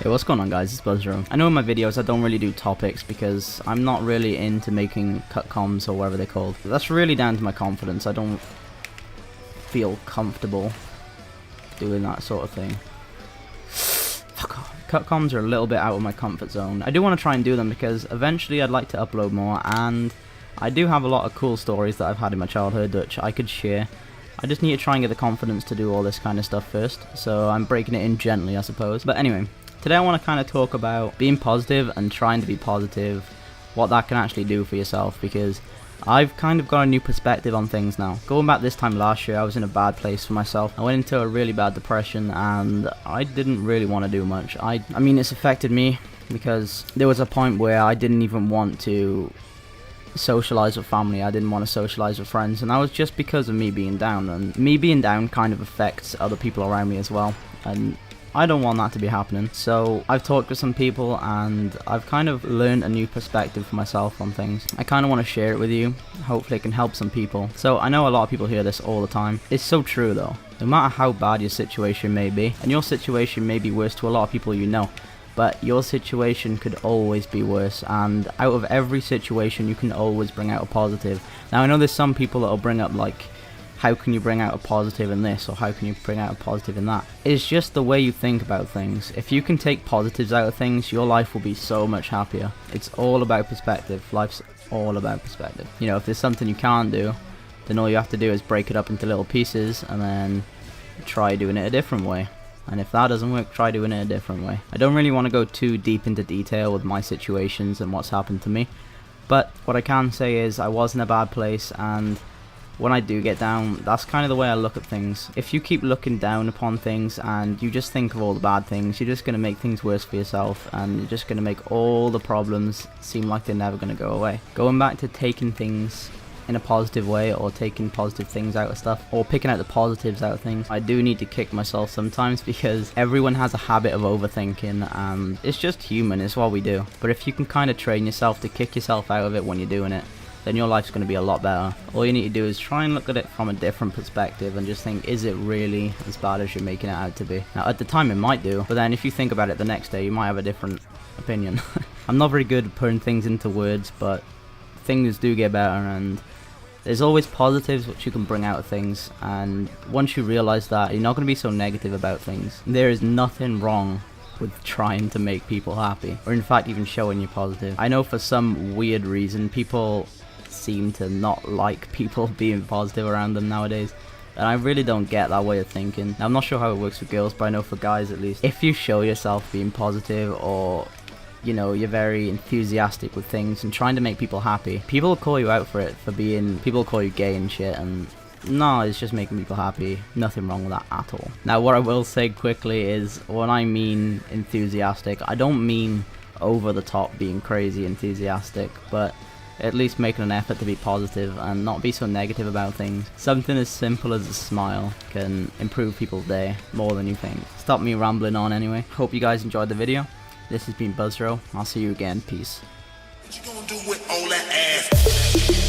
Hey, what's going on guys, it's Buzro. I know in my videos I don't really do topics because I'm not really into making cut comms or whatever they're called. But that's really down to my confidence. I don't feel comfortable doing that sort of thing. Fuck off. Cut comms are a little bit out of my comfort zone. I do want to try and do them because eventually I'd like to upload more, and I do have a lot of cool stories that I've had in my childhood which I could share. I just need to try and get the confidence to do all this kind of stuff first, so I'm breaking it in gently, I suppose. But anyway, today I want to kind of talk about being positive and trying to be positive, what that can actually do for yourself, because I've kind of got a new perspective on things now. Going back this time last year, I was in a bad place for myself. I went into a really bad depression and I didn't really want to do much. I mean, it's affected me because there was a point where I didn't even want to socialize with family. I didn't want to socialize with friends, and that was just because of me being down, and me being down kind of affects other people around me as well, and I don't want that to be happening. So I've talked to some people and I've kind of learned a new perspective for myself on things. I kind of want to share it with you. Hopefully it can help some people. So I know a lot of people hear this all the time. It's so true though. No matter how bad your situation may be, and your situation may be worse to a lot of people you know, but your situation could always be worse, and out of every situation you can always bring out a positive. Now I know there's some people that will bring up like, how can you bring out a positive in this, or how can you bring out a positive in that? It's just the way you think about things. If you can take positives out of things, your life will be so much happier. It's all about perspective. Life's all about perspective. You know, if there's something you can't do, then all you have to do is break it up into little pieces and then try doing it a different way. And if that doesn't work, try doing it a different way. I don't really want to go too deep into detail with my situations and what's happened to me, but what I can say is I was in a bad place, and when I do get down, that's kind of the way I look at things. If you keep looking down upon things and you just think of all the bad things, you're just going to make things worse for yourself, and you're just going to make all the problems seem like they're never going to go away. Going back to taking things in a positive way, or taking positive things out of stuff, or picking out the positives out of things, I do need to kick myself sometimes, because everyone has a habit of overthinking, and it's just human, it's what we do. But if you can kind of train yourself to kick yourself out of it when you're doing it, then your life's going to be a lot better. All you need to do is try and look at it from a different perspective and just think, is it really as bad as you're making it out to be? Now at the time it might do, but then if you think about it the next day, you might have a different opinion. I'm not very good at putting things into words, but things do get better, and there's always positives which you can bring out of things, and once you realize that, you're not going to be so negative about things. There is nothing wrong with trying to make people happy, or in fact even showing you positive. I know for some weird reason people seem to not like people being positive around them nowadays, and I really don't get that way of thinking. Now I'm not sure how it works for girls, but I know for guys at least, if you show yourself being positive, or you know, you're very enthusiastic with things and trying to make people happy, people will call you out for it, for being, people will call you gay and shit, and no, it's just making people happy. Nothing wrong with that at all. Now what I will say quickly is, when I mean enthusiastic, I don't mean over the top being crazy enthusiastic, but at least making an effort to be positive and not be so negative about things. Something as simple as a smile can improve people's day more than you think. Stop me rambling on anyway. Hope you guys enjoyed the video. This has been Buzro. I'll see you again. Peace. What you gonna do with all that ass?